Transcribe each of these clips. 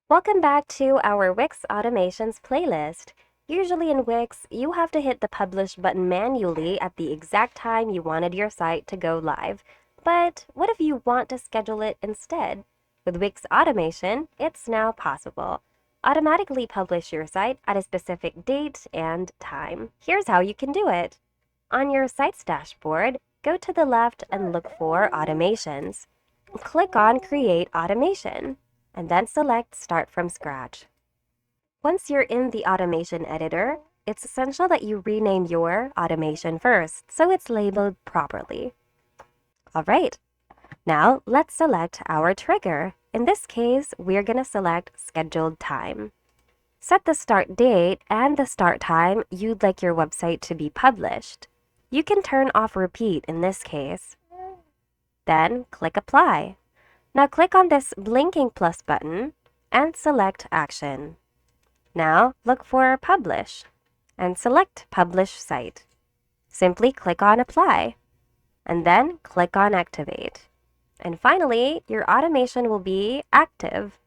Welcome back to our Wix Automations playlist. Usually in Wix, you have to hit the publish button manually at the exact time you wanted your site to go live. But what if you want to schedule it instead? With Wix Automation, it's now possible. Automatically publish your site at a specific date and time. Here's how you can do it. On your site's dashboard, go to the left and look for Automations. Click on Create Automation and then select Start from Scratch. Once you're in the automation editor, it's essential that you rename your automation first so it's labeled properly. All right, now let's select our trigger. In this case, we're going to select Scheduled Time. Set the start date and the start time you'd like your website to be published. You can turn off Repeat in this case. Then click Apply. Now click on this blinking plus button and select Action. Now look for Publish and select Publish Site. Simply click on Apply and then click on Activate. And finally, your automation will be active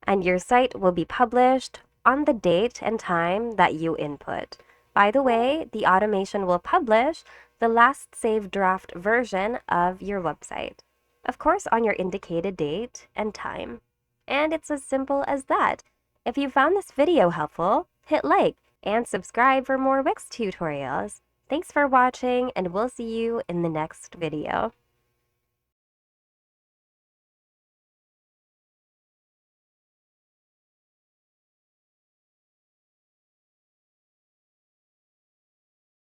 and your site will be published on the date and time that you input. By the way, the automation will publish the last saved draft version of your website. Of course, on your indicated date and time. And it's as simple as that. If you found this video helpful, hit like and subscribe for more Wix tutorials. Thanks for watching, and we'll see you in the next video.